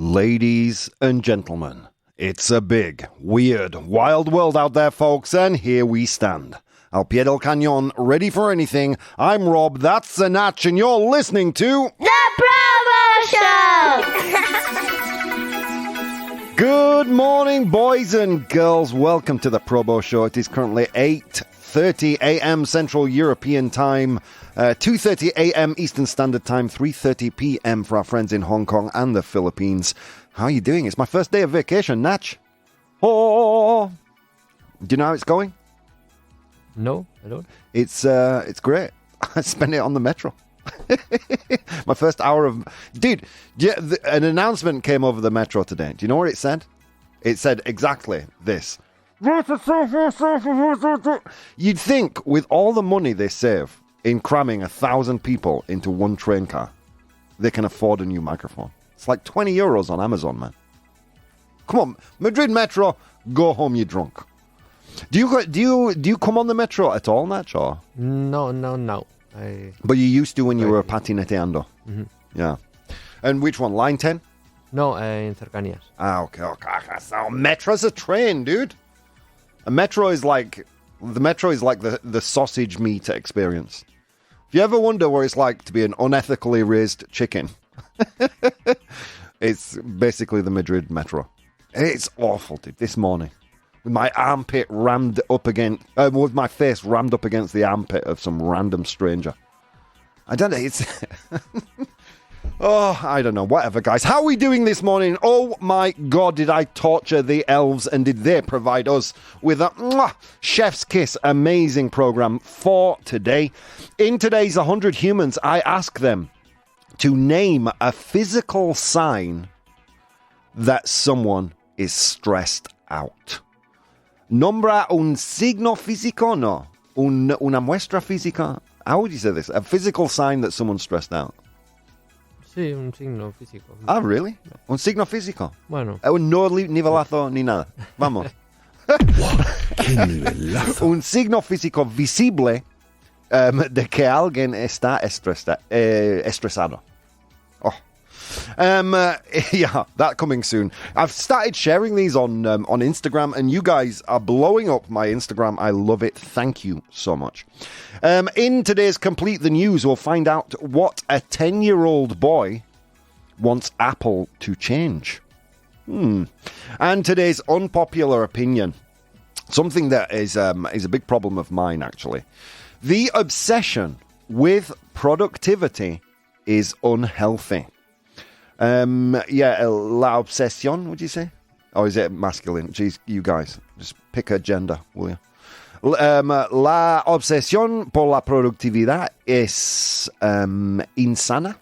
Ladies and gentlemen, it's a big, weird, wild world out there, folks, and here we stand. Al pie del cañón, ready for anything. I'm Rob, that's the Natch, and you're listening to... The ProBoh Show! Good morning, boys and girls. Welcome to the ProBoh Show. It is currently 8:30 a.m. Central European Time, 2:30 a.m. Eastern Standard Time, 3:30 p.m. for our friends in Hong Kong and the Philippines. How are you doing? It's my first day of vacation, Natch. Oh, do you know how it's going? No, I don't. It's great. I spent it on the metro. My first hour of... Dude, yeah, an announcement came over the metro today. Do you know what it said? It said exactly this. You'd think with all the money they save in cramming 1,000 people into one train car, they can afford a new microphone. It's like 20 euros on Amazon, man. Come on, Madrid Metro, go home, you drunk. Do you come on the metro at all, Natch? Or? No. But you used to when you were patineteando. Mm-hmm. Yeah. And which one? Line 10? No, in Cercanías. Okay. So metro's a train, dude. A metro is like... The metro is like the sausage meat experience. If you ever wonder what it's like to be an unethically raised chicken, it's basically the Madrid Metro. It's awful, dude. This morning, with my armpit rammed up against, with my face rammed up against the armpit of some random stranger. I don't know. It's oh, I don't know. Whatever, guys. How are we doing this morning? Oh my God, did I torture the elves and did they provide us with a chef's kiss amazing program for today? In today's 100 Humans, I ask them to name a physical sign that someone is stressed out. Nombra un signo físico, no? Una muestra física? How would you say this? A physical sign that someone's stressed out. Sí, un signo físico. Ah, really? Un signo físico. Bueno. No nivelazo ni nada. Vamos. ¡Qué nivelazo! Un signo físico visible de que alguien está estresado. Oh. Yeah, that coming soon. I've started sharing these on Instagram, and you guys are blowing up my Instagram. I love it. Thank you so much. In today's Complete the News, we'll find out what a 10-year-old boy wants Apple to change. And today's unpopular opinion, something that is a big problem of mine, actually. The obsession with productivity is unhealthy. La obsession, would you say? Or is it masculine? Jeez, you guys, just pick a gender, will you? La obsesión por la productividad es insana.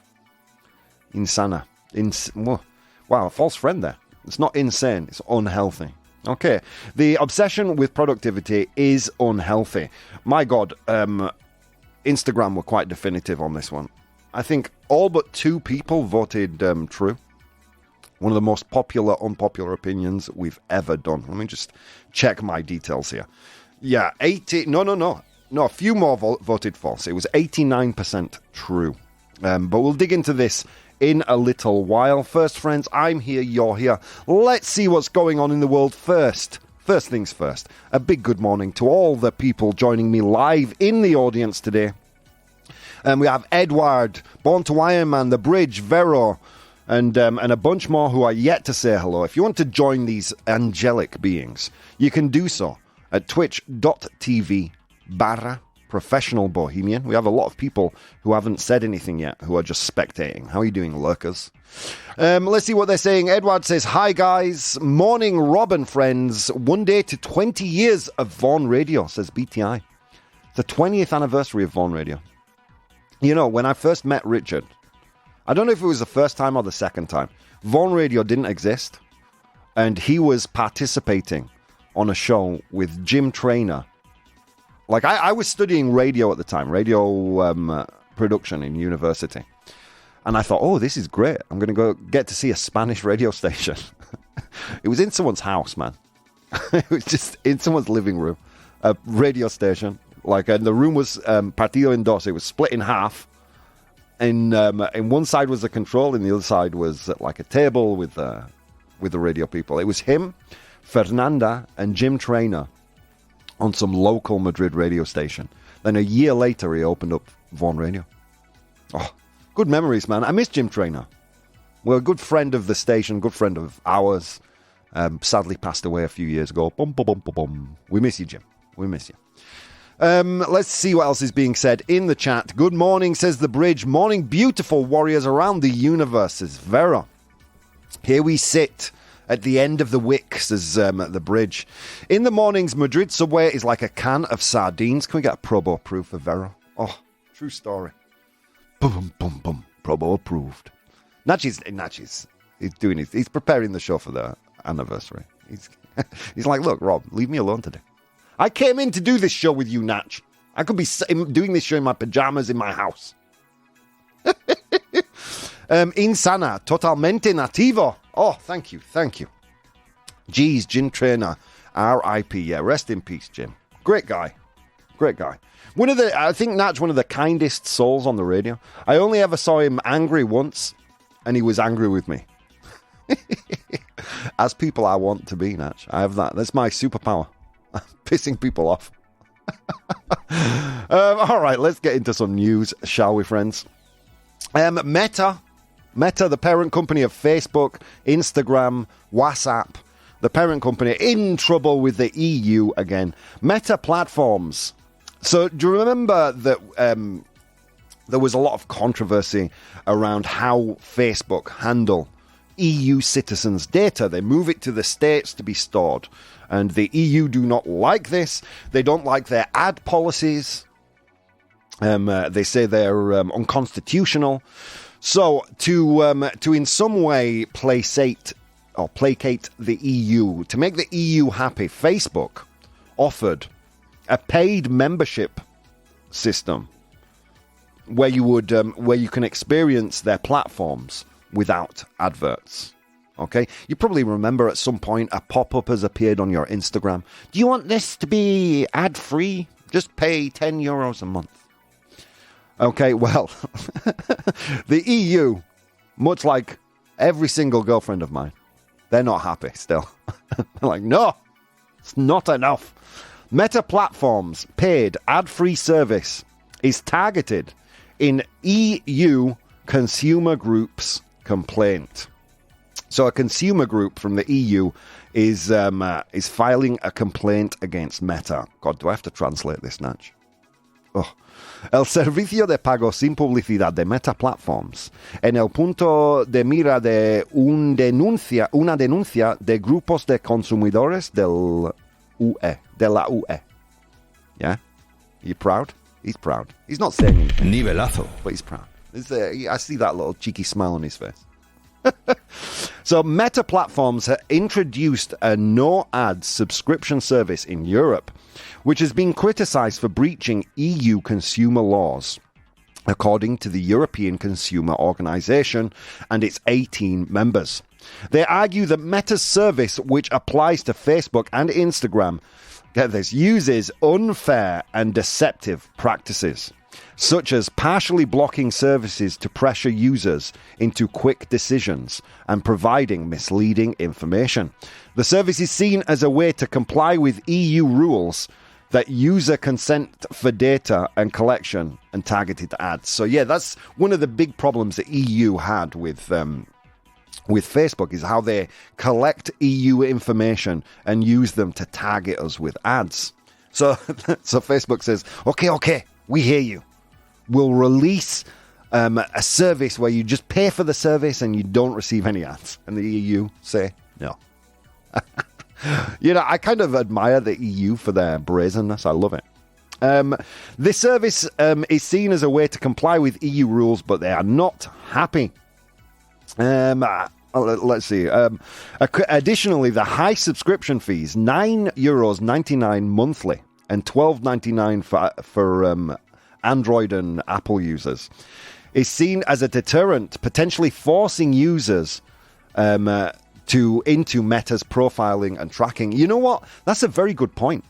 Wow, a false friend there. It's not insane, it's unhealthy. Okay, the obsession with productivity is unhealthy. My God, Instagram were quite definitive on this one. I think all but 2 people voted true. One of the most popular, unpopular opinions we've ever done. Let me just check my details here. Yeah, 80... No, a few more voted false. It was 89% true. But we'll dig into this in a little while. First, friends, I'm here, you're here. Let's see what's going on in the world first. First things first, a big good morning to all the people joining me live in the audience today. We have Edward, Born to Iron Man, The Bridge, Vero, and a bunch more who are yet to say hello. If you want to join these angelic beings, you can do so at twitch.tv/Professional Bohemian. We have a lot of people who haven't said anything yet, who are just spectating. How are you doing, lurkers? Let's see what they're saying. Edward says, hi guys, morning Rob and friends. 1 day to 20 years of Vaughan Radio, says BTI. The 20th anniversary of Vaughan Radio. You know, when I first met Richard, I don't know if it was the first time or the second time, Vaughan Radio didn't exist, and he was participating on a show with Jim Traynor. Like, I was studying radio at the time, radio production in university. And I thought, oh, this is great. I'm going to go get to see a Spanish radio station. It was in someone's house, man. It was just in someone's living room, a radio station. Like, and the room was partido en dos. It was split in half. In one side was the control, and the other side was like a table with the radio people. It was him, Fernanda, and Jim Traynor on some local Madrid radio station. Then a year later, he opened up Vaughan Radio. Oh, good memories, man. I miss Jim Traynor. Well, a good friend of the station, good friend of ours. Sadly passed away a few years ago. Bum, bum, bum, bum, bum. We miss you, Jim. We miss you. Let's see what else is being said in the chat. Good morning, says the bridge. Morning, beautiful warriors around the universe, says Vera. Here we sit at the end of the wick, says the bridge. In the mornings, Madrid subway is like a can of sardines. Can we get a ProBoh proof of Vera? Oh, true story. Boom, boom, boom. ProBoh approved. Natchy's he's preparing the show for the anniversary. He's like, look, Rob, leave me alone today. I came in to do this show with you, Natch. I could be doing this show in my pajamas in my house. Insana, totalmente nativo. Oh, thank you. Geez, Jim Traynor, R.I.P. Yeah, rest in peace, Jim. Great guy. I think Natch, one of the kindest souls on the radio. I only ever saw him angry once, and he was angry with me. As people I want to be, Natch. I have that. That's my superpower. Pissing people off. All right, let's get into some news, shall we, friends? Meta, the parent company of Facebook, Instagram, WhatsApp, the parent company in trouble with the EU again. Meta platforms. So do you remember that there was a lot of controversy around how Facebook handle EU citizens' data? They move it to the States to be stored. And the EU do not like this. They don't like their ad policies. They say they're unconstitutional. So to in some way placate the EU, to make the EU happy, Facebook offered a paid membership system where you can experience their platforms without adverts. Okay, you probably remember at some point a pop-up has appeared on your Instagram. Do you want this to be ad-free? Just pay €10 a month. Okay, well, the EU, much like every single girlfriend of mine, they're not happy still. They're like, no, it's not enough. Meta Platforms' paid ad-free service is targeted in EU consumer groups' complaint. So a consumer group from the EU is filing a complaint against Meta. God, do I have to translate this, Natch? Oh. El servicio de pago sin publicidad de Meta Platforms en el punto de mira de una denuncia de grupos de consumidores de la UE. Yeah? You proud? He's proud. He's not saying anything. Nivelazo. But he's proud. I see that little cheeky smile on his face. So Meta Platforms have introduced a no-ad subscription service in Europe, which has been criticized for breaching EU consumer laws, according to the European Consumer Organization and its 18 members. They argue that Meta's service, which applies to Facebook and Instagram, get this, uses unfair and deceptive practices, such as partially blocking services to pressure users into quick decisions and providing misleading information. The service is seen as a way to comply with EU rules that user consent for data and collection and targeted ads. So yeah, that's one of the big problems the EU had with Facebook, is how they collect EU information and use them to target us with ads. So Facebook says, okay, we hear you. We'll release a service where you just pay for the service and you don't receive any ads. And the EU say no. I kind of admire the EU for their brazenness. I love it. This service is seen as a way to comply with EU rules, but they are not happy. Let's see. Additionally, the high subscription fees, €9.99 monthly and $12.99 for Android and Apple users, is seen as a deterrent, potentially forcing users into Meta's profiling and tracking. You know what? That's a very good point.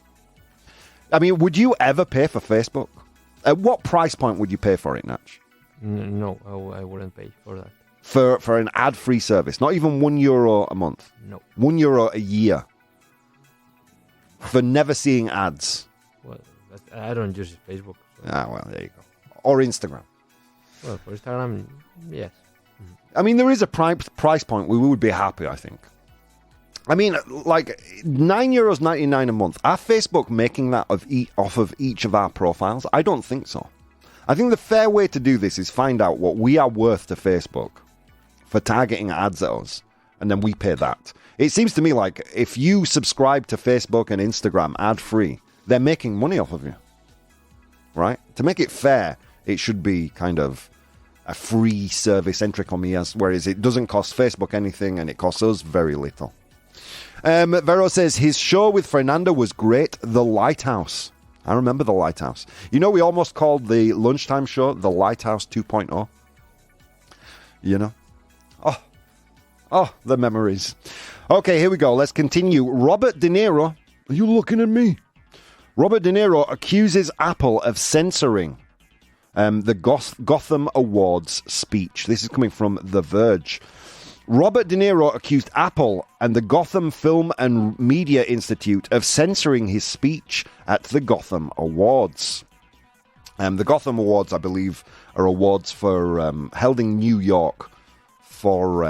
I mean, would you ever pay for Facebook? At what price point would you pay for it, Natch? No, I wouldn't pay for that. For an ad-free service? Not even €1 a month? No. €1 a year? For never seeing ads? Well, I don't use Facebook. So. Ah, well, there you go. Or Instagram. Well, for Instagram, yes. I mean, there is a price point where we would be happy, I think. I mean, like, €9.99 a month. Are Facebook making that off of each of our profiles? I don't think so. I think the fair way to do this is find out what we are worth to Facebook for targeting ads at us, and then we pay that. It seems to me like if you subscribe to Facebook and Instagram ad-free, they're making money off of you, right? To make it fair, it should be kind of a free service, entre comillas, whereas it doesn't cost Facebook anything and it costs us very little. Vero says his show with Fernanda was great, The Lighthouse. I remember The Lighthouse. You know, we almost called the lunchtime show The Lighthouse 2.0. You know? Oh, the memories. Okay, here we go. Let's continue. Robert De Niro. Are you looking at me? Robert De Niro accuses Apple of censoring the Gotham Awards speech. This is coming from The Verge. Robert De Niro accused Apple and the Gotham Film and Media Institute of censoring his speech at the Gotham Awards. The Gotham Awards, I believe, are awards for held in New York for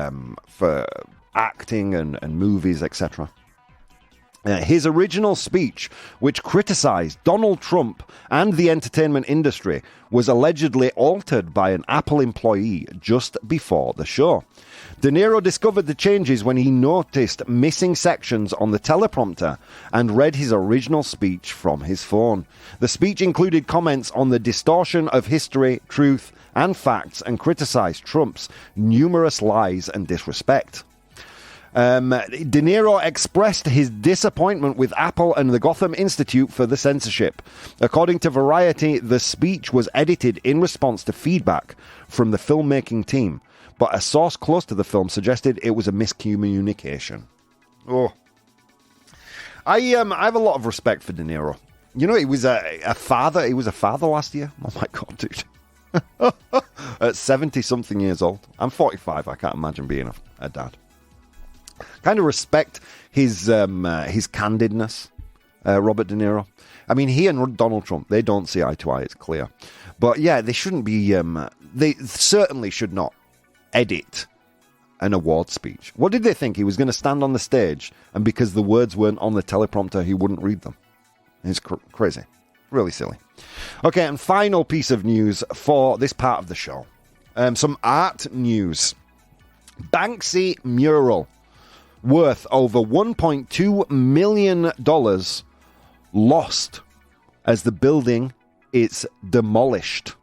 acting and movies, etc. His original speech, which criticized Donald Trump and the entertainment industry, was allegedly altered by an Apple employee just before the show. De Niro discovered the changes when he noticed missing sections on the teleprompter and read his original speech from his phone. The speech included comments on the distortion of history, truth, and facts, and criticized Trump's numerous lies and disrespect. De Niro expressed his disappointment with Apple and the Gotham Institute for the censorship. According to Variety, the speech was edited in response to feedback from the filmmaking team, but a source close to the film suggested it was a miscommunication. Oh, I have a lot of respect for De Niro. You know, he was a father. He was a father last year. Oh my god, dude! At 70-something years old. I'm 45. I can't imagine being a dad. Kind of respect his candidness, Robert De Niro. I mean, he and Donald Trump, they don't see eye to eye, it's clear. But yeah, they shouldn't be, they certainly should not edit an award speech. What did they think? He was going to stand on the stage and because the words weren't on the teleprompter, he wouldn't read them? It's crazy. Really silly. Okay, and final piece of news for this part of the show. Some art news. Banksy mural worth over $1.2 million lost as the building is demolished.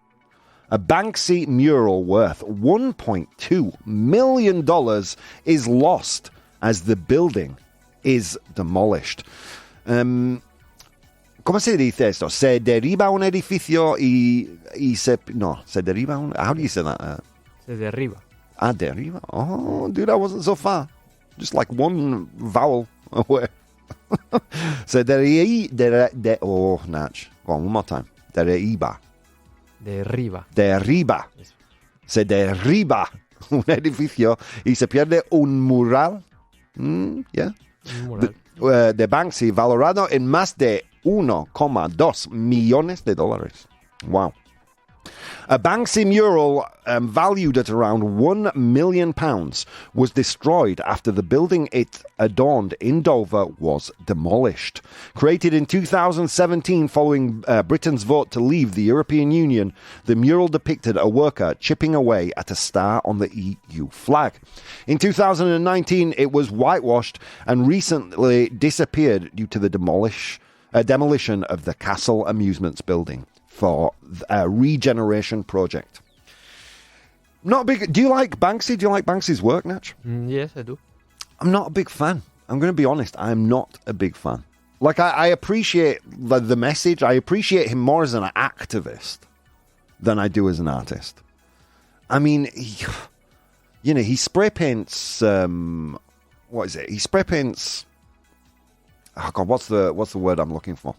A Banksy mural worth $1.2 million is lost as the building is demolished. ¿Cómo se dice esto? Se derriba un edificio y se... No, se derriba un... How do you say that? Se derriba. Ah, derriba? Oh, dude, I wasn't so far. Just like one vowel away. Se derriba... Oh, Natch. Go on, one more time. Derriba. Derriba. Derriba. Se derriba un edificio y se pierde un mural. Yeah. Un mural. De Banksy, valorado en más de $1.2 millones. Wow. A Banksy mural valued at around £1 million was destroyed after the building it adorned in Dover was demolished. Created in 2017 following Britain's vote to leave the European Union, the mural depicted a worker chipping away at a star on the EU flag. In 2019, it was whitewashed and recently disappeared due to the demolition of the Castle Amusements building for a regeneration project. Not big. Do you like Banksy? Do you like Banksy's work, Natch? Yes, I do. I'm not a big fan. I'm going to be honest. I'm not a big fan. Like, I appreciate the message. I appreciate him more as an activist than I do as an artist. I mean, he spray paints. What is it? He spray paints. Oh God, what's the word I'm looking for?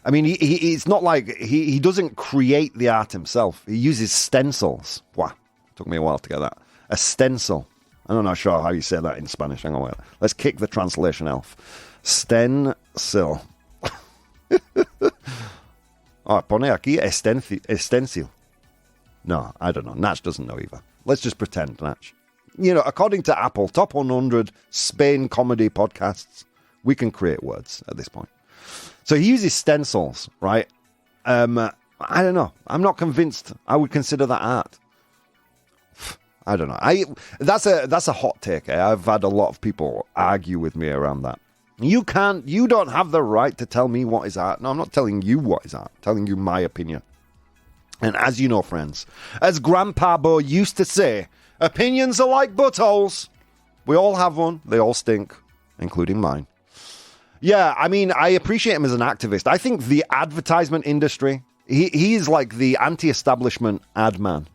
I mean, it's not like he doesn't create the art himself. He uses stencils. Wow, took me a while to get that. A stencil. I'm not sure how you say that in Spanish. Hang on, wait. Let's kick the translation elf. Stencil. Oh, pone aquí stencil. No, I don't know. Natch doesn't know either. Let's just pretend, Natch. According to Apple, top 100 Spain comedy podcasts, we can create words at this point. So he uses stencils, right? I don't know. I'm not convinced I would consider that art. I don't know. That's a hot take. I've had a lot of people argue with me around that. You don't have the right to tell me what is art. No, I'm not telling you what is art. I'm telling you my opinion. And as you know, friends, as Grandpa Bo used to say, opinions are like buttholes. We all have one. They all stink, including mine. Yeah, I mean, I appreciate him as an activist. I think the advertisement industry, he is like the anti-establishment ad man.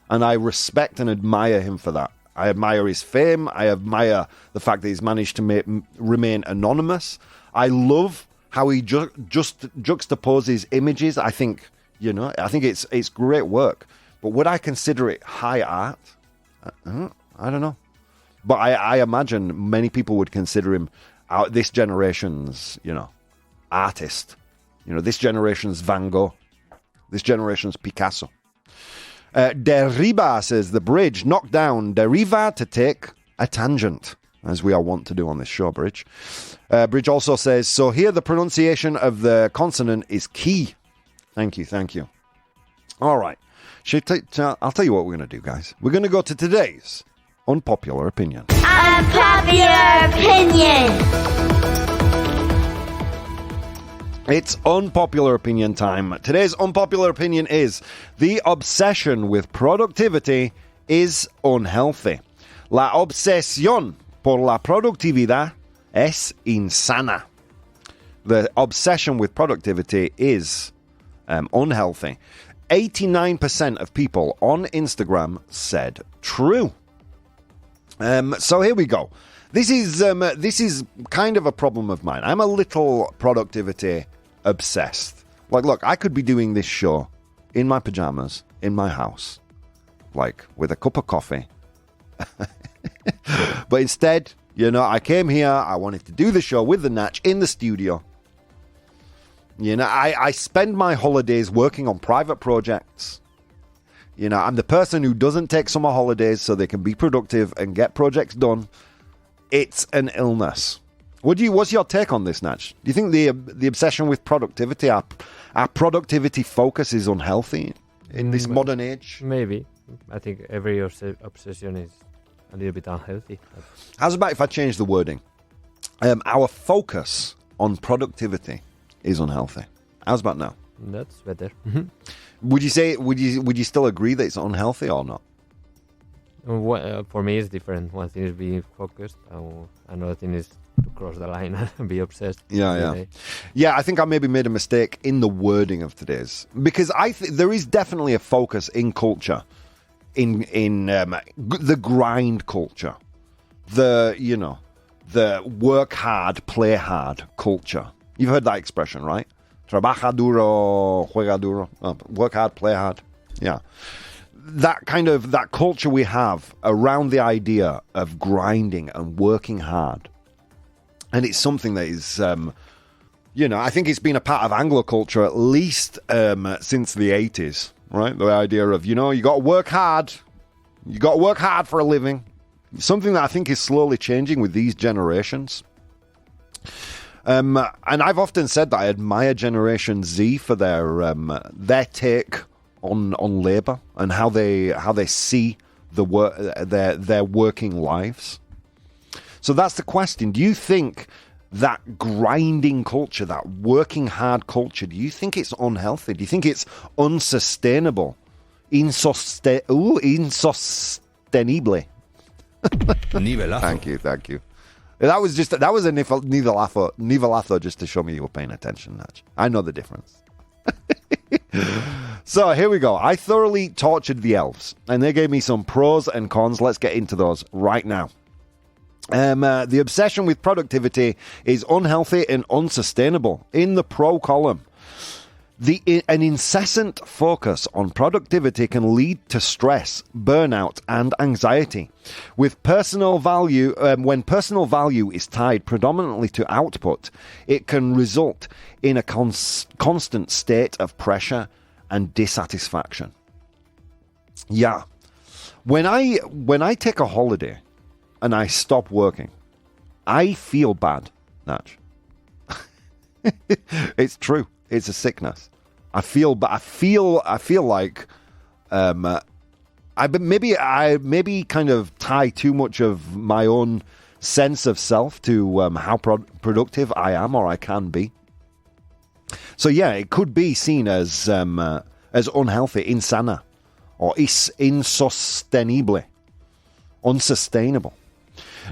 And I respect and admire him for that. I admire his fame. I admire the fact that he's managed to remain anonymous. I love how he just juxtaposes images. I think, it's great work. But would I consider it high art? I don't know. But I imagine many people would consider him this generation's, artist. This generation's Van Gogh. This generation's Picasso. Deriva says the bridge knocked down. Deriva to take a tangent, as we are wont to do on this show, Bridge. Bridge also says, so here the pronunciation of the consonant is key. Thank you. All right. I'll tell you what we're going to do, guys. We're going to go to today's unpopular opinion. Unpopular opinion. It's unpopular opinion time. Today's unpopular opinion is the obsession with productivity is unhealthy. La obsesión por la productividad es insana. The obsession with productivity is unhealthy. 89% of people on Instagram said true. So here we go. This is kind of a problem of mine. I'm a little productivity obsessed. Like, look, I could be doing this show in my pajamas, in my house, like with a cup of coffee. But instead, I came here, I wanted to do the show with the Natch in the studio. I spend my holidays working on private projects. I'm the person who doesn't take summer holidays so they can be productive and get projects done. It's an illness. What's your take on this, Natch? Do you think the obsession with productivity, our productivity focus is unhealthy in this modern age? Maybe. I think every obsession is a little bit unhealthy. How's about if I change the wording? Our focus on productivity is unhealthy. How's about now? That's better. Would you still agree that it's unhealthy or not? For me, it's different. One thing is being focused, another thing is to cross the line and be obsessed. Yeah. I think I maybe made a mistake in the wording of today's, because there is definitely a focus in culture, in the grind culture, the work hard, play hard culture. You've heard that expression, right? Trabaja duro, juega duro. Work hard, play hard. Yeah. That culture we have around the idea of grinding and working hard. And it's something that is, I think it's been a part of Anglo culture at least since the 80s, right? The idea of, you got to work hard. You got to work hard for a living. Something that I think is slowly changing with these generations. And I've often said that I admire Generation Z for their take on labour and how they see their working lives. So that's the question. Do you think that grinding culture, that working hard culture, do you think it's unhealthy? Do you think it's unsustainable? Insustainable. Nivelazo. Thank you. That was a nivelazo just to show me you were paying attention, Natch. I know the difference. So here we go. I thoroughly tortured the elves, and they gave me some pros and cons. Let's get into those right now. The obsession with productivity is unhealthy and unsustainable. In the pro column, An incessant focus on productivity can lead to stress, burnout, and anxiety. With personal value, when personal value is tied predominantly to output, it can result in a constant state of pressure and dissatisfaction. Yeah, when I take a holiday and I stop working, I feel bad, Natch. It's true. It's a sickness. I feel like I maybe kind of tie too much of my own sense of self to how productive I am or I can be. So yeah, it could be seen as unhealthy, insana, or unsustainable.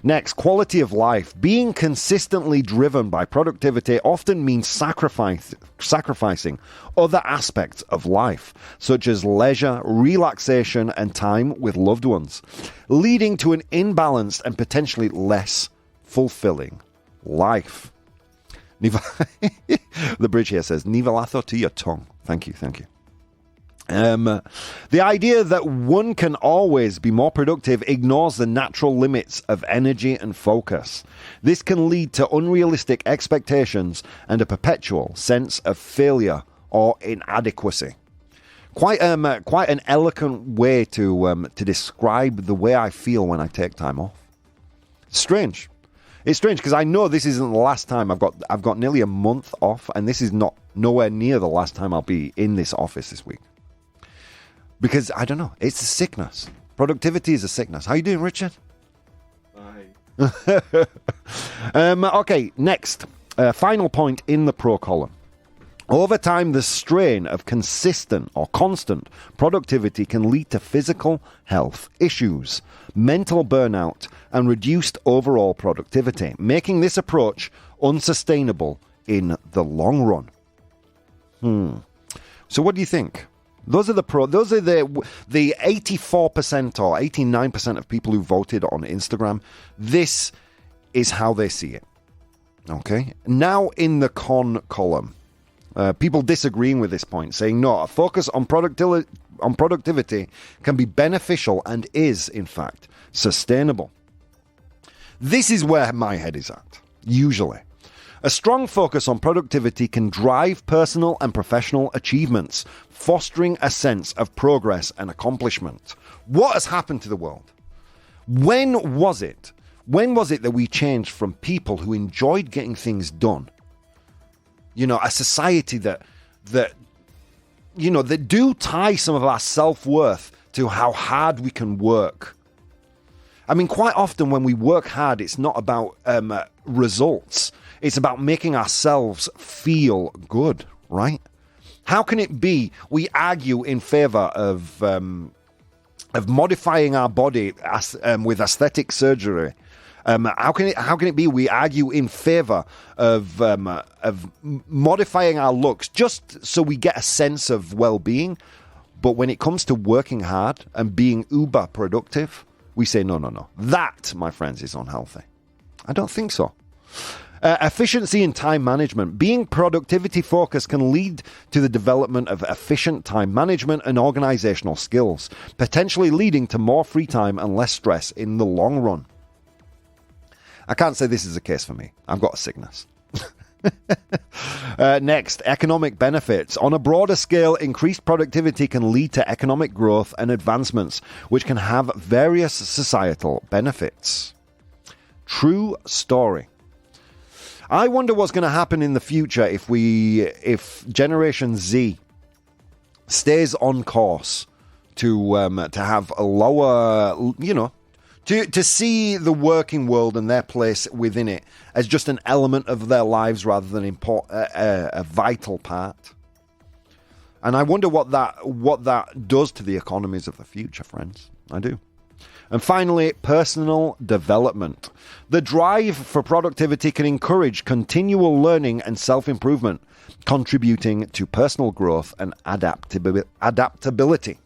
Next, quality of life. Being consistently driven by productivity often means sacrificing other aspects of life, such as leisure, relaxation, and time with loved ones, leading to an imbalanced and potentially less fulfilling life. The bridge here says, nivelazo to your tongue. Thank you. The idea that one can always be more productive ignores the natural limits of energy and focus. This can lead to unrealistic expectations and a perpetual sense of failure or inadequacy. Quite an eloquent way to describe the way I feel when I take time off. Strange. It's strange because I know this isn't the last time. I've got nearly a month off, and this is nowhere near the last time I'll be in this office this week. Because, I don't know, it's a sickness. Productivity is a sickness. How you doing, Richard? Fine. Okay, next. Final point in the pro column. Over time, the strain of consistent or constant productivity can lead to physical health issues, mental burnout, and reduced overall productivity, making this approach unsustainable in the long run. So what do you think? Those are the 84% or 89% of people who voted on Instagram. This is how they see it. Okay. Now in the con column, people disagreeing with this point, saying no, a focus on productivity can be beneficial and is, in fact, sustainable. This is where my head is at, usually. A strong focus on productivity can drive personal and professional achievements, fostering a sense of progress and accomplishment. What has happened to the world? When was it that we changed from people who enjoyed getting things done? You know, a society that do tie some of our self-worth to how hard we can work. I mean, quite often when we work hard, it's not about results. It's about making ourselves feel good, right? How can it be we argue in favor of modifying our body with aesthetic surgery? How can it be we argue in favor of modifying our looks just so we get a sense of well-being? But when it comes to working hard and being uber productive, we say no. That, my friends, is unhealthy. I don't think so. Efficiency and time management. Being productivity focused can lead to the development of efficient time management and organizational skills, potentially leading to more free time and less stress in the long run. I can't say this is the case for me. I've got a sickness. Next, economic benefits. On a broader scale, increased productivity can lead to economic growth and advancements, which can have various societal benefits. True story. I wonder what's going to happen in the future if Generation Z stays on course to have a lower, to see the working world and their place within it as just an element of their lives rather than a vital part. And I wonder what that does to the economies of the future, friends. I do. And finally, personal development. The drive for productivity can encourage continual learning and self-improvement, contributing to personal growth and adaptability.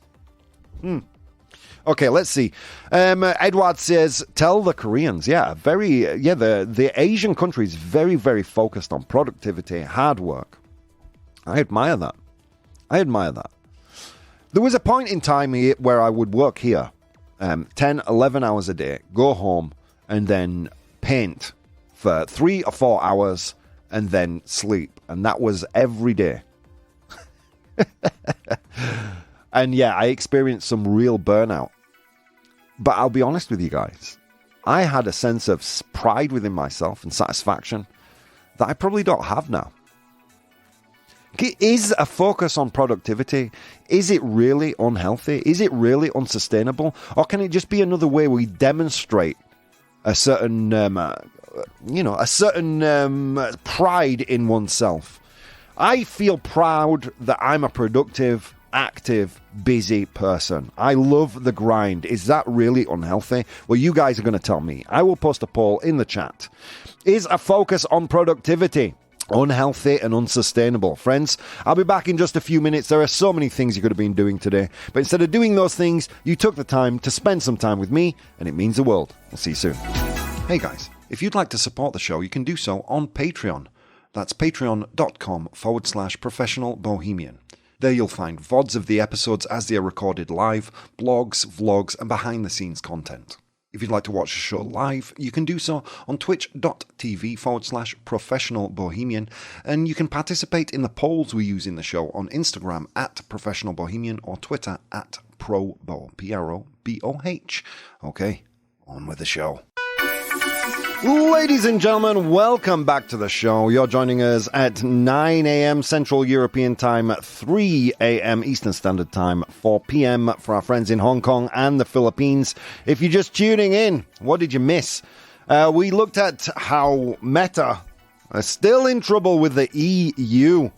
Okay, let's see. Edward says, tell the Koreans. The Asian countries very, very focused on productivity, hard work. I admire that. I admire that. There was a point in time here where I would work here 10, 11 hours a day, go home, and then paint for 3 or 4 hours, and then sleep. And that was every day. And yeah, I experienced some real burnout. But I'll be honest with you guys. I had a sense of pride within myself and satisfaction that I probably don't have now. Is a focus on productivity, is it really unhealthy? Is it really unsustainable? Or can it just be another way we demonstrate a certain, pride in oneself? I feel proud that I'm a productive, active, busy person. I love the grind. Is that really unhealthy? Well, you guys are going to tell me. I will post a poll in the chat. Is a focus on productivity unhealthy and unsustainable? Friends, I'll be back in just a few minutes. There are so many things you could have been doing today, but instead of doing those things, you took the time to spend some time with me, and it means the world. I'll see you soon. Hey guys, if you'd like to support the show, you can do so on Patreon. That's patreon.com/professional bohemian. There you'll find VODs of the episodes as they are recorded live, blogs, vlogs, and behind-the-scenes content. If you'd like to watch the show live, you can do so on twitch.tv/professional bohemian, and you can participate in the polls we use in the show on Instagram @professional bohemian or Twitter @ProBoh, ProBoh. Okay, on with the show. Ladies and gentlemen, welcome back to the show. You're joining us at 9 a.m. Central European Time, 3 a.m. Eastern Standard Time, 4 p.m. for our friends in Hong Kong and the Philippines. If you're just tuning in, what did you miss? We looked at how Meta are still in trouble with the EU.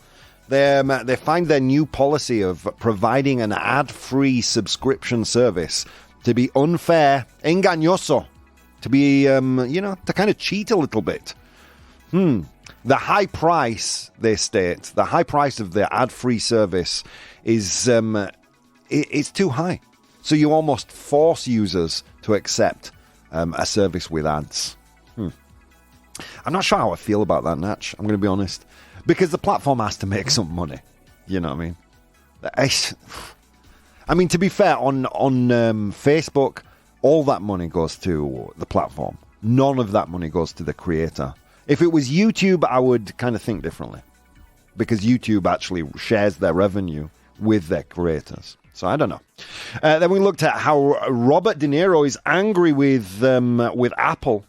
They find their new policy of providing an ad-free subscription service to be unfair, engañoso, to be, to kind of cheat a little bit. The high price, they state, the high price of the ad-free service is it's too high. So you almost force users to accept a service with ads. I'm not sure how I feel about that, Natch. I'm going to be honest. Because the platform has to make some money. You know what I mean? I mean, to be fair, on Facebook, all that money goes to the platform. None of that money goes to the creator. If it was YouTube, I would kind of think differently. Because YouTube actually shares their revenue with their creators. So I don't know. Then we looked at how Robert De Niro is angry with Apple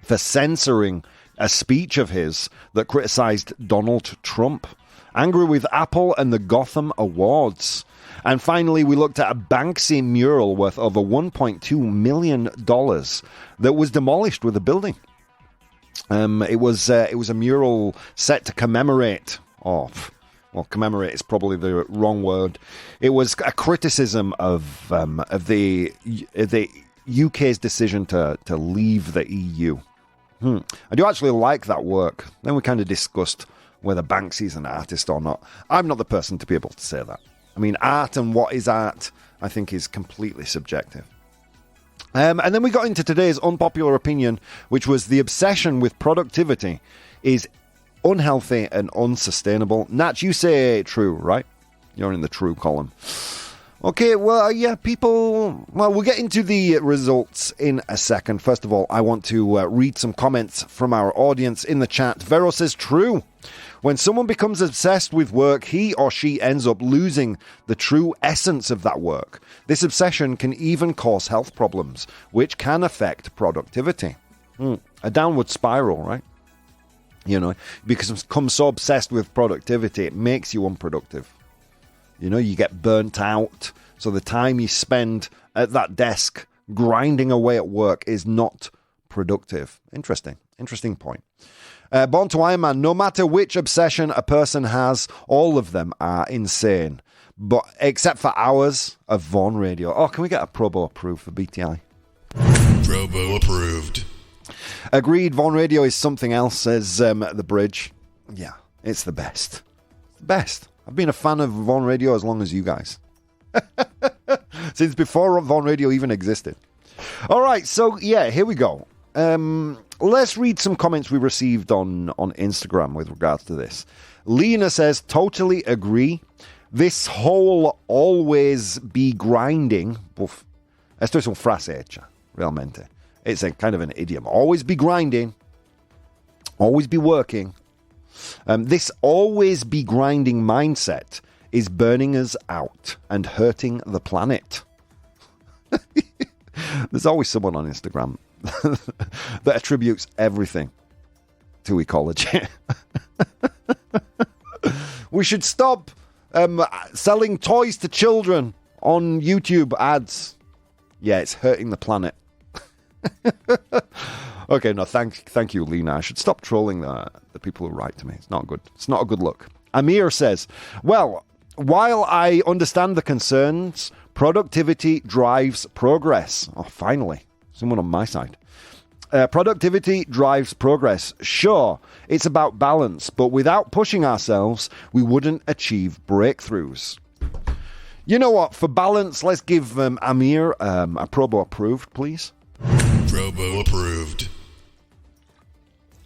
for censoring a speech of his that criticized Donald Trump. Angry with Apple and the Gotham Awards. And finally, we looked at a Banksy mural worth over $1.2 million that was demolished with a building. It was a mural set to commemorate. Commemorate is probably the wrong word. It was a criticism of the UK's decision to leave the EU. I do actually like that work. Then we kind of discussed whether Banksy's an artist or not. I'm not the person to be able to say that. I mean, art and what is art, I think, is completely subjective. And then we got into today's unpopular opinion, which was the obsession with productivity is unhealthy and unsustainable. Natch, you say true, right? You're in the true column. Okay, well, yeah, people... Well, we'll get into the results in a second. First of all, I want to read some comments from our audience in the chat. Vero says, true. When someone becomes obsessed with work, he or she ends up losing the true essence of that work. This obsession can even cause health problems, which can affect productivity. A downward spiral, right? You know, because you become so obsessed with productivity, it makes you unproductive. You know, you get burnt out. So the time you spend at that desk grinding away at work is not productive. Interesting point. Born to Iron Man, no matter which obsession a person has, all of them are insane. But except for ours of Vaughan Radio. Oh, can we get a ProBoh approved for BTI? ProBoh approved. Agreed, Vaughan Radio is something else, says The Bridge. Yeah, it's the best. It's the best. I've been a fan of Vaughan Radio as long as you guys. Since before Vaughan Radio even existed. All right, so yeah, here we go. Let's read some comments we received on Instagram with regards to this. Lena says, totally agree. This whole always be grinding. Esto es una frase hecha, realmente. It's a kind of an idiom. Always be grinding. Always be working. This always be grinding mindset is burning us out and hurting the planet. There's always someone on Instagram that attributes everything to ecology. We should stop selling toys to children on YouTube ads. Yeah, it's hurting the planet. Okay, no, thank you, Lena. I should stop trolling the people who write to me. It's not good. It's not a good look. Amir says, well, while I understand the concerns, productivity drives progress. Oh, finally, someone on my side. Productivity drives progress. Sure, it's about balance, but without pushing ourselves, we wouldn't achieve breakthroughs. You know what? For balance, let's give Amir a ProBoh approved, please. ProBoh approved.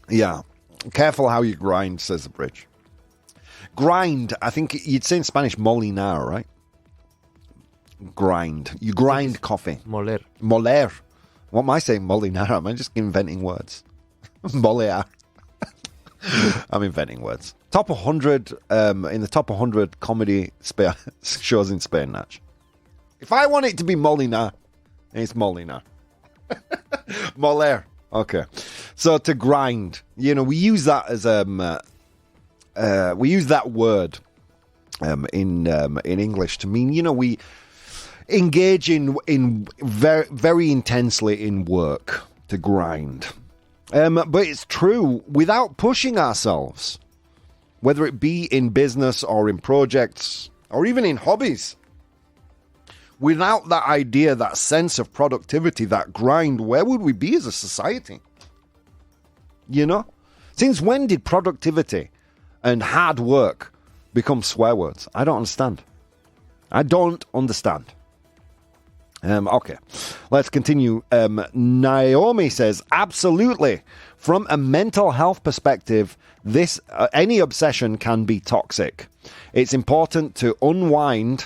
Yeah. Careful how you grind, says the bridge. Grind, I think you'd say in Spanish, molinar, right? Grind. You grind coffee. Moler. Moler. What am I saying? Molinar? Am I just inventing words? Molear. I'm inventing words. Top 100, in the top 100 comedy shows in Spain, Natch. If I want it to be Molinar, it's Molinar. Moler. Okay. So to grind, we use that as we use that word in English to mean, we engage in very, very intensely in work, to grind. But it's true, without pushing ourselves, whether it be in business or in projects or even in hobbies, without that idea, that sense of productivity, that grind, where would we be as a society? Since when did productivity and hard work become swear words? I don't understand. Okay, let's continue. Naomi says, absolutely. From a mental health perspective, this any obsession can be toxic. It's important to unwind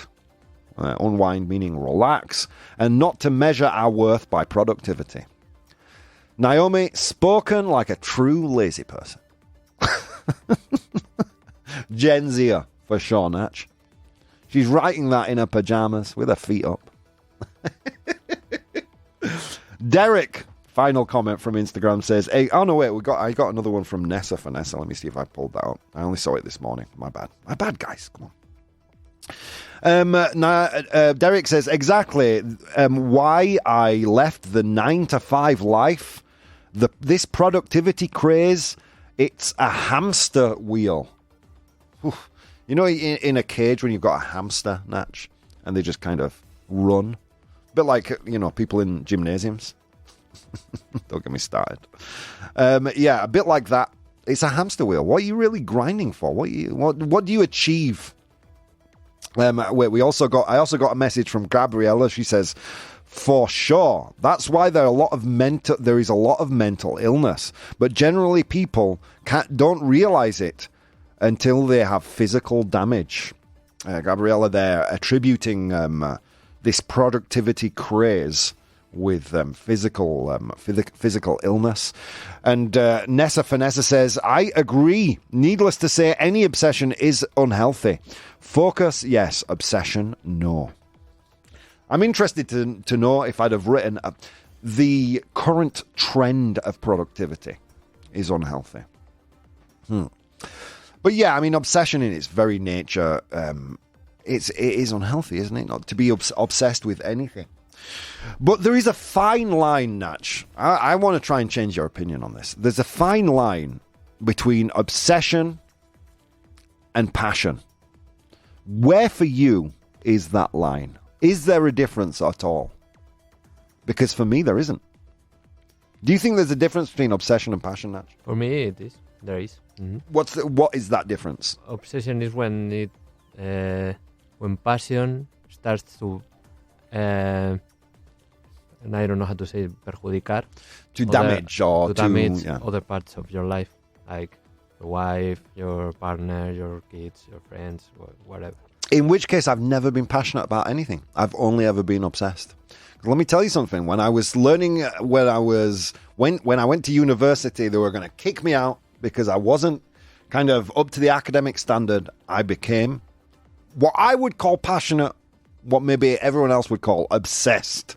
meaning relax, and not to measure our worth by productivity. Naomi, spoken like a true lazy person. Gen Zer, for sure, Natch. She's writing that in her pajamas with her feet up. Derek, final comment from Instagram says, hey, oh no, wait, I got another one from Nessa for Nessa. Let me see if I pulled that up. I only saw it this morning. My bad, guys. Come on. Derek says, exactly why I left the 9-to-5 life. This productivity craze, it's a hamster wheel. Oof. In a cage when you've got a hamster, Natch, and they just kind of run. A bit like, people in gymnasiums. Don't get me started. Yeah, a bit like that. It's a hamster wheel. What are you really grinding for? What do you achieve? Wait, I also got a message from Gabriella. She says, for sure, that's why there is a lot of mental illness, but generally people don't realize it until they have physical damage. Gabriella there attributing this productivity craze with physical illness. And Nessa Finessa says, I agree. Needless to say, any obsession is unhealthy. Focus, yes. Obsession, no. I'm interested to know if I'd have written the current trend of productivity is unhealthy. But yeah, I mean, obsession in its very nature, it is unhealthy, isn't it? Not to be obsessed with anything. But there is a fine line, Natch. I want to try and change your opinion on this. There's a fine line between obsession and passion. Where for you is that line? Is there a difference at all? Because for me, there isn't. Do you think there's a difference between obsession and passion, Natch? For me, it is. There is. Mm-hmm. What is that difference? Obsession is when when passion starts to and I don't know how to say perjudicar. To damage or to damage yeah. other parts of your life, like your wife, your partner, your kids, your friends, whatever. In which case, I've never been passionate about anything. I've only ever been obsessed. Let me tell you something. When I was learning, when I went to university, they were going to kick me out because I wasn't kind of up to the academic standard. I became what I would call passionate, what maybe everyone else would call obsessed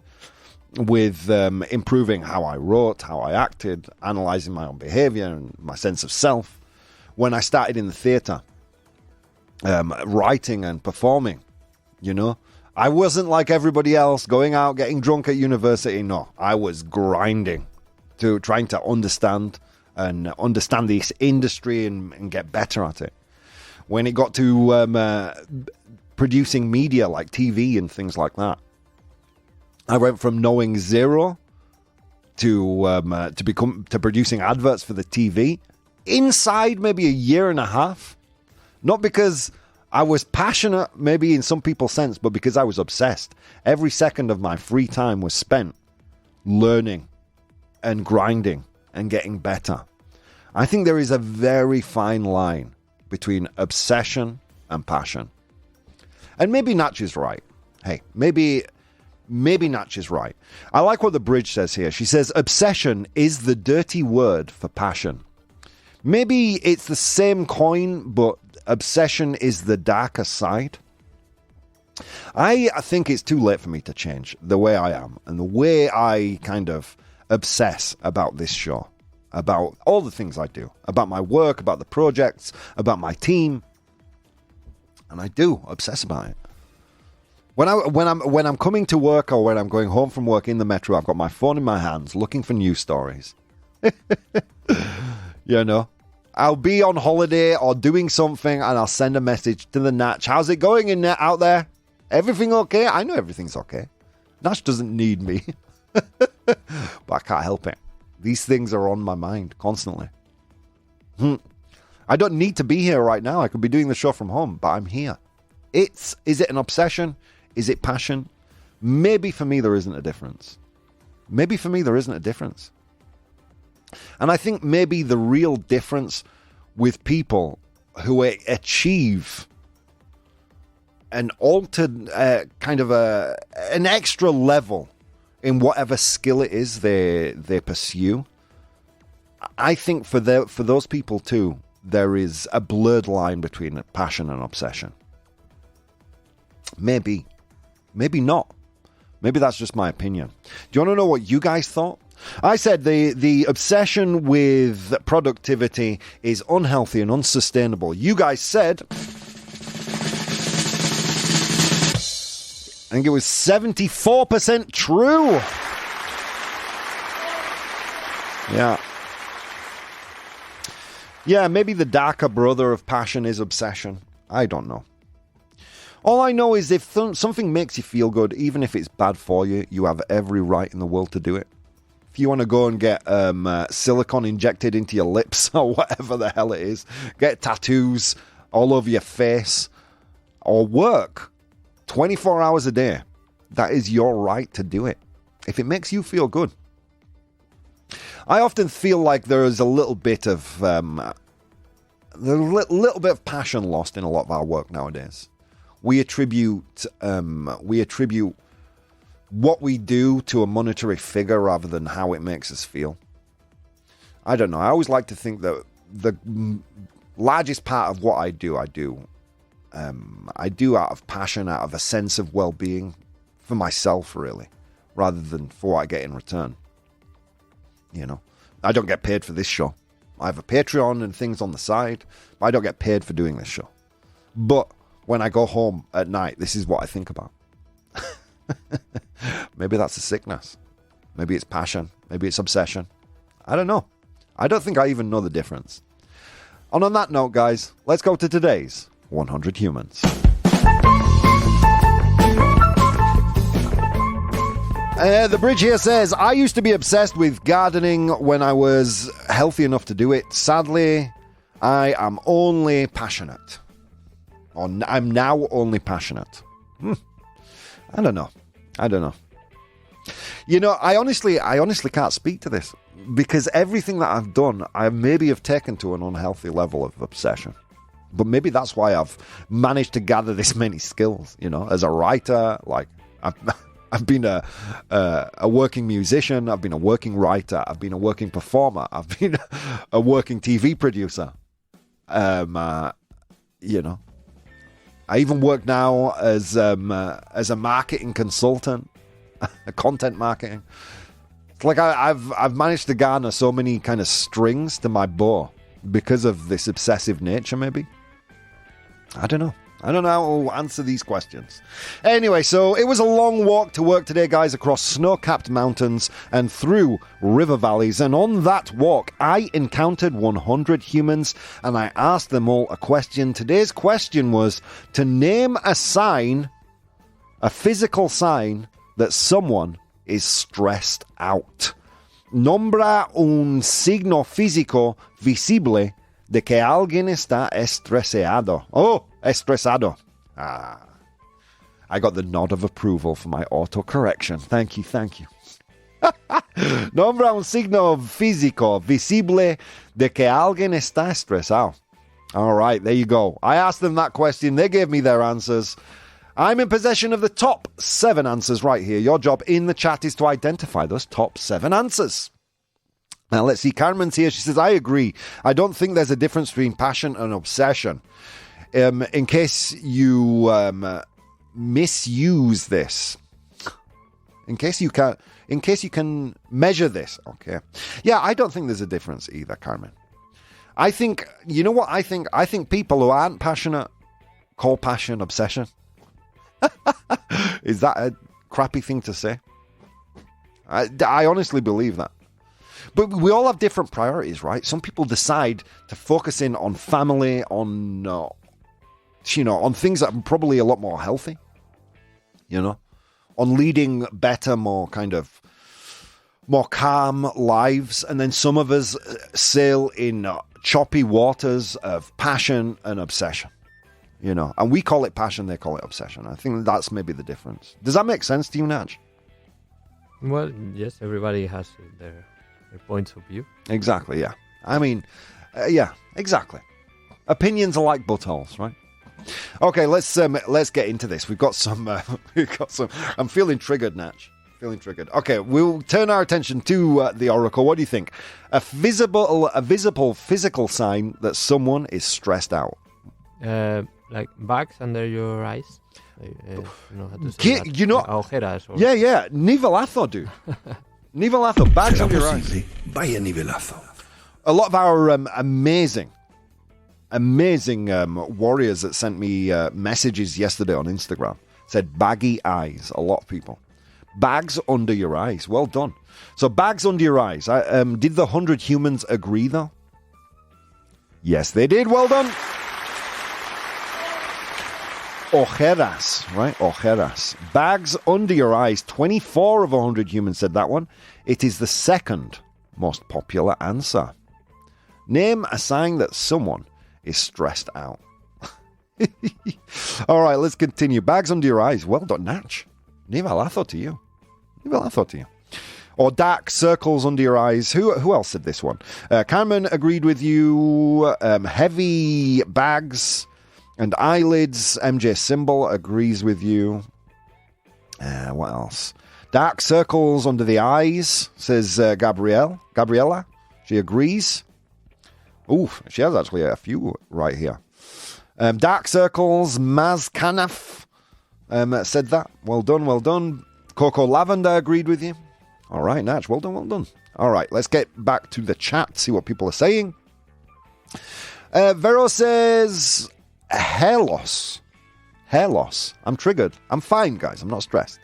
with improving how I wrote, how I acted, analyzing my own behavior and my sense of self. When I started in the theater, writing and performing, you know, I wasn't like everybody else going out, getting drunk at university. No, I was grinding to trying to understand this industry and get better at it. When it got to producing media like TV and things like that, I went from knowing zero to producing adverts for the TV inside maybe a year and a half. Not because I was passionate, maybe in some people's sense, but because I was obsessed. Every second of my free time was spent learning and grinding and getting better. I think there is a very fine line between obsession and passion. And maybe Natch is right. Hey, maybe Natch is right. I like what the bridge says here. She says, obsession is the dirty word for passion. Maybe it's the same coin, but obsession is the darker side. I think it's too late for me to change the way I am and the way I kind of obsess about this show, about all the things I do, about my work, about the projects, about my team. And I do obsess about it. When I'm coming to work or when I'm going home from work in the metro, I've got my phone in my hands looking for news stories. You know, I'll be on holiday or doing something and I'll send a message to the Natch. How's it going out there? Everything okay? I know everything's okay. Natch doesn't need me. But I can't help it. These things are on my mind constantly. I don't need to be here right now. I could be doing the show from home, but I'm here. Is it an obsession? Is it passion? Maybe for me there isn't a difference. And I think maybe the real difference with people who achieve an altered kind of an extra level in whatever skill it is they pursue, I think for those people too, there is a blurred line between passion and obsession. Maybe not. Maybe that's just my opinion. Do you want to know what you guys thought? I said the obsession with productivity is unhealthy and unsustainable. You guys said, I think it was 74% true. Yeah, maybe the darker brother of passion is obsession. I don't know. All I know is if something makes you feel good, even if it's bad for you, you have every right in the world to do it. If you want to go and get silicone injected into your lips or whatever the hell it is, get tattoos all over your face, or work 24 hours a day, that is your right to do it. If it makes you feel good. I often feel like there is a little bit of passion lost in a lot of our work nowadays. We attribute what we do to a monetary figure rather than how it makes us feel. I don't know. I always like to think that the largest part of what I do out of passion, out of a sense of well-being for myself, really, rather than for what I get in return. You know, I don't get paid for this show. I have a Patreon and things on the side, but I don't get paid for doing this show. But when I go home at night, this is what I think about. Maybe that's a sickness. Maybe it's passion. Maybe it's obsession. I don't know. I don't think I even know the difference. And on that note, guys, let's go to today's 100 Humans. The bridge here says, I used to be obsessed with gardening when I was healthy enough to do it. Sadly, I am only passionate. Or I'm now only passionate. I don't know. I honestly can't speak to this because everything that I've done, I maybe have taken to an unhealthy level of obsession. But maybe that's why I've managed to gather this many skills, as a writer. Like, I've been a working musician, I've been a working writer, I've been a working performer, I've been a working TV producer. I even work now as a marketing consultant, content marketing. It's like I've managed to garner so many kind of strings to my bow because of this obsessive nature, maybe. I don't know how to answer these questions. Anyway, so it was a long walk to work today, guys, across snow-capped mountains and through river valleys. And on that walk, I encountered 100 humans and I asked them all a question. Today's question was to name a sign, a physical sign, that someone is stressed out. Nombra un signo físico visible de que alguien está estresado. Oh, estresado. I got the nod of approval for my autocorrection. Thank you. Nombra un signo físico visible de que alguien está estresado. All right, there you go. I asked them that question. They gave me their answers. I'm in possession of the top 7 answers right here. Your job in the chat is to identify those top 7 answers. Now, let's see. Carmen's here. She says, I agree. I don't think there's a difference between passion and obsession. In case you misuse this. In case you can measure this. Okay. Yeah, I don't think there's a difference either, Carmen. I think, you know what I think? I think people who aren't passionate call passion obsession. Is that a crappy thing to say? I honestly believe that. But we all have different priorities, right? Some people decide to focus in on family, on things that are probably a lot more healthy, on leading better, more calm lives. And then some of us sail in choppy waters of passion and obsession, and we call it passion, they call it obsession. I think that's maybe the difference. Does that make sense to you, Naj? Well, yes, everybody has their points of view. Exactly, yeah. I mean, yeah, exactly. Opinions are like buttholes, right? Okay, let's get into this. We've got some. I'm feeling triggered, Natch. Feeling triggered. Okay, we'll turn our attention to the oracle. What do you think? A visible physical sign that someone is stressed out. Like bags under your eyes. How to say that? Ojeras. Or... Yeah. Nivelazo, dude. Nivelazo, bags under your eyes. Vaya nivelazo. A lot of our amazing warriors that sent me messages yesterday on Instagram said baggy eyes. A lot of people. Bags under your eyes. Well done. So bags under your eyes. Did the 100 humans agree, though? Yes, they did. Well done. Ojeras, right? Ojeras. Bags under your eyes. 24 of 100 humans said that one. It is the second most popular answer. Name a sign that someone is stressed out. All right, let's continue. Bags under your eyes. Well done, Natch. Nivelazo to you. Or dark circles under your eyes. Who else said this one? Carmen agreed with you. Heavy bags and eyelids. MJ Symbol agrees with you. What else? Dark circles under the eyes, says Gabriella. She agrees. Ooh, she has actually a few right here. Dark circles, Maz Kanaf said that. Well done. Coco Lavender agreed with you. All right, Natch, well done. All right, let's get back to the chat, see what people are saying. Vero says, hair loss. I'm triggered. I'm fine, guys. I'm not stressed.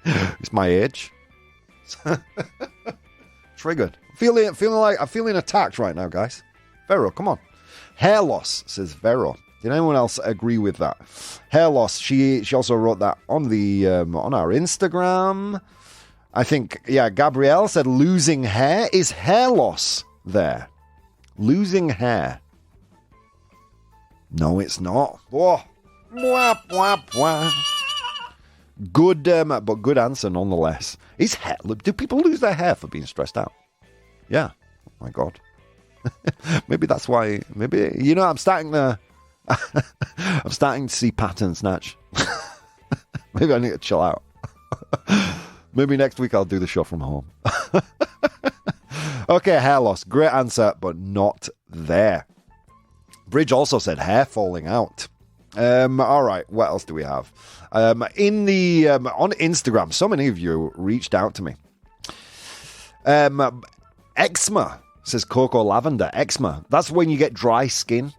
It's my age. Triggered. I'm feeling attacked right now, guys. Vero, come on. Hair loss, says Vero. Did anyone else agree with that? Hair loss. She also wrote that on the on our Instagram. I think, yeah, Gabrielle said losing hair. Is hair loss there? Losing hair. No, it's not. Oh. Mwah, mwah, mwah. Good, but good answer nonetheless. Is hair? Do people lose their hair for being stressed out? Yeah. Oh my God. Maybe that's why. Maybe I'm starting to. I'm starting to see patterns, Natch. Maybe I need to chill out. Maybe next week I'll do the show from home. Okay, hair loss. Great answer, but not there. Bridge also said hair falling out. All right, what else do we have? On Instagram, so many of you reached out to me. Eczema, says Coco Lavender. Eczema. That's when you get dry skin.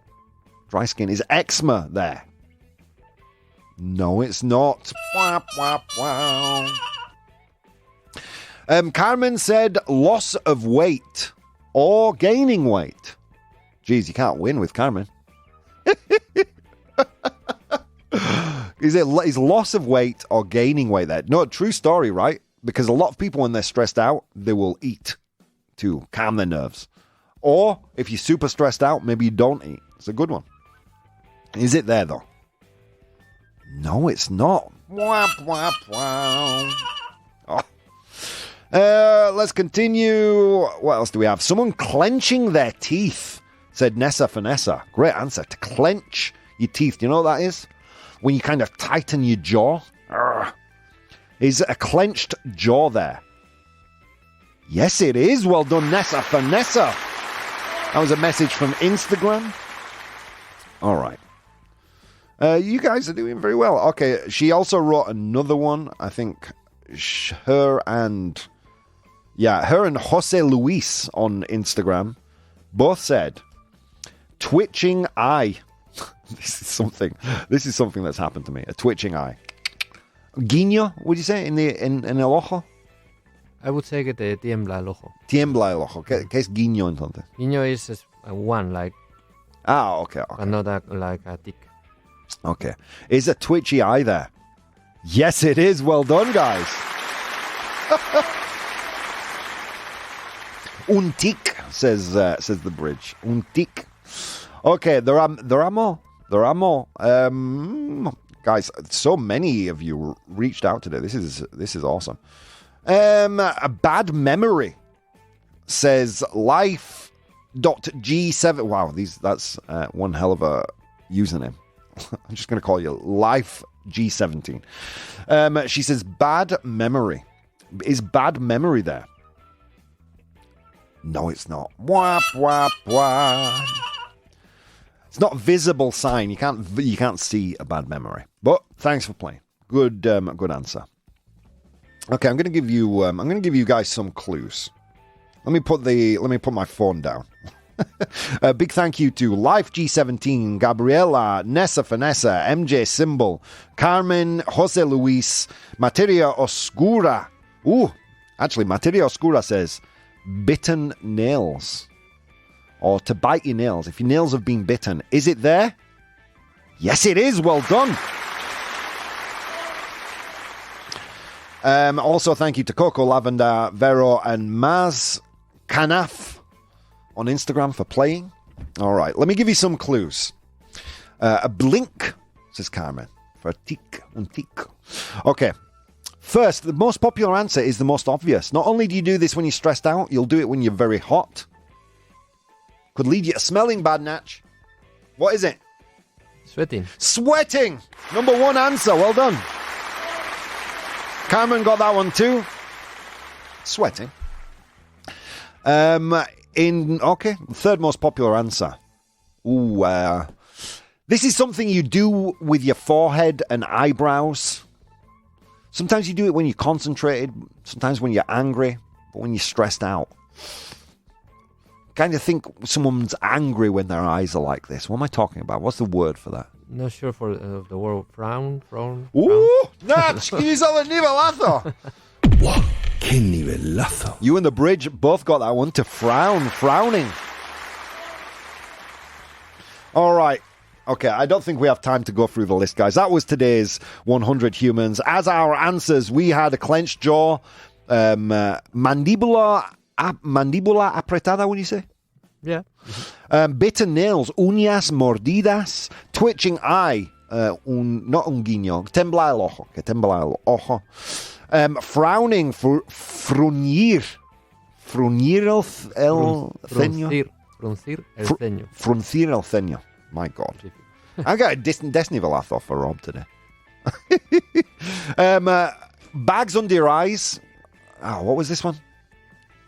Dry skin. Is eczema there? No, it's not. Wah, wah, wah. Carmen said loss of weight or gaining weight. Geez, you can't win with Carmen. Is loss of weight or gaining weight there? No, true story, right? Because a lot of people, when they're stressed out, they will eat to calm their nerves. Or if you're super stressed out, maybe you don't eat. It's a good one. Is it there, though? No, it's not. Wah, wah, wah. Oh. Let's continue. What else do we have? Someone clenching their teeth, said Nessa Vanessa. Great answer. To clench your teeth. Do you know what that is? When you kind of tighten your jaw. Urgh. Is a clenched jaw there? Yes, it is. Well done, Nessa Vanessa. That was a message from Instagram. All right. You guys are doing very well. Okay, she also wrote another one. I think her and Jose Luis on Instagram both said twitching eye. This is something that's happened to me. A twitching eye. Guiño, would you say en el ojo? I would say que te tiembla el ojo. Tiembla el ojo. ¿Qué es guiño entonces? Guiño is one, like. Ah, okay. But not like a tick. Okay. Is a twitchy eye there? Yes, it is. Well done, guys. Un tic, says the bridge. Un tic. Okay, there are more. Guys, so many of you reached out today. This is awesome. A bad memory, says life.g7. Wow, that's one hell of a username. I'm just going to call you LifeG17. She says, bad memory. Is bad memory there? No, it's not. Wah, wah, wah. It's not a visible sign. You can't see a bad memory. But thanks for playing. Good answer. Okay, I'm going to give you guys some clues. Let me put my phone down. A big thank you to LifeG17, Gabriela, Nessa Vanessa, MJ Symbol, Carmen, Jose Luis, Materia Oscura. Actually, Materia Oscura says bitten nails. Or to bite your nails. If your nails have been bitten. Is it there? Yes, it is. Well done. Also, thank you to Coco Lavender, Vero, and Maz Kanaf on Instagram for playing. All right, let me give you some clues. A blink, says Carmen, for a tic, un tic. Okay, first, the most popular answer is the most obvious. Not only do you do this when you're stressed out, you'll do it when you're very hot. Could lead you to smelling bad, Natch. What is it? Sweating. Sweating! Number one answer. Well done. Carmen got that one too. Sweating. Third most popular answer. This is something you do with your forehead and eyebrows. Sometimes you do it when you're concentrated, sometimes when you're angry, but when you're stressed out. Kind of think someone's angry when their eyes are like this. What am I talking about? What's the word for that? Not sure for the word frown. Natch, can you sell a nivelazo? Wow, qué nivelazo. You and the bridge both got that one. To frowning. All right. Okay, I don't think we have time to go through the list, guys. That was today's 100 humans. As our answers, we had a clenched jaw, mandíbula apretada, would you say? Yeah. Bitten nails, uñas mordidas, twitching eye, not un guiño, tembla el ojo, que tembla el ojo. Frowning for fruñir. Fruñir el ceño. Fruncir el ceño. Fruncir el ceño. My God. I got a Destiny Valath off for Rob today. Bags under your eyes. Oh, what was this one?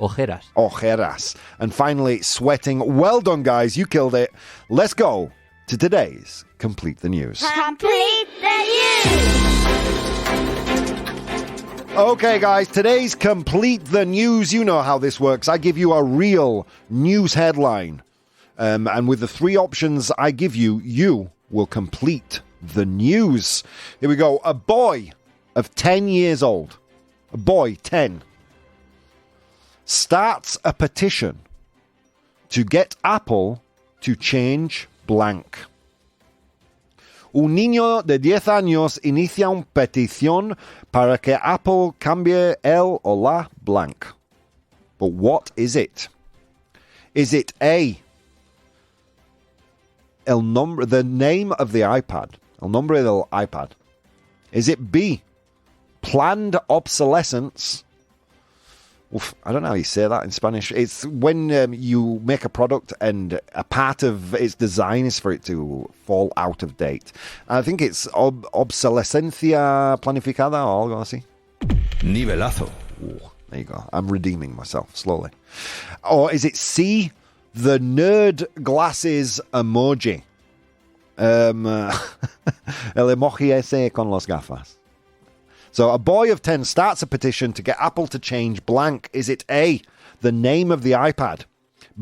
Ojeras. Ojeras. And finally, sweating. Well done, guys. You killed it. Let's go to today's Complete the News. Complete the news. Okay, guys, today's Complete the News. You know how this works. I give you a real news headline. And with the three options I give you, you will complete the news. Here we go. A boy of 10 years old, a boy, 10, starts a petition to get Apple to change blank. Un niño de 10 años inicia una petición para que Apple cambie el o la blank. But what is it? Is it A, the name of the iPad? El nombre del iPad. Is it B, planned obsolescence? Oof, I don't know how you say that in Spanish. It's when you make a product and a part of its design is for it to fall out of date. I think it's obsolescencia planificada or algo así. Nivelazo. Ooh, there you go. I'm redeeming myself slowly. Or is it C, the nerd glasses emoji? El emoji ese con los gafas. So a boy of 10 starts a petition to get Apple to change blank. Is it A, the name of the iPad?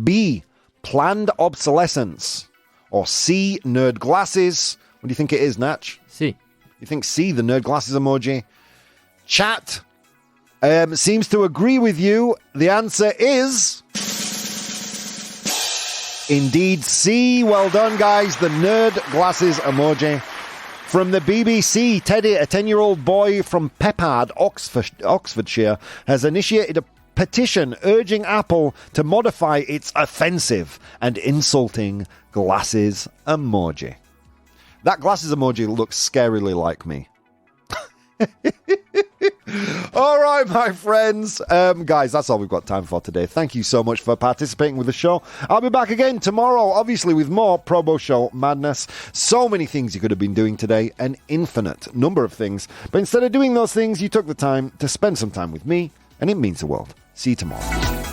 B, planned obsolescence? Or C, nerd glasses? What do you think it is, Natch? C. You think C, the nerd glasses emoji? Chat seems to agree with you. The answer is indeed C. Well done, guys. The nerd glasses emoji. From the BBC, Teddy, a 10-year-old boy from Peppard, Oxfordshire, has initiated a petition urging Apple to modify its offensive and insulting glasses emoji. That glasses emoji looks scarily like me. All right, my friends. Guys, that's all we've got time for today. Thank you so much for participating with the show. I'll be back again tomorrow, obviously, with more ProBoh Show madness. So many things you could have been doing today, an infinite number of things. But instead of doing those things, you took the time to spend some time with me, and it means the world. See you tomorrow.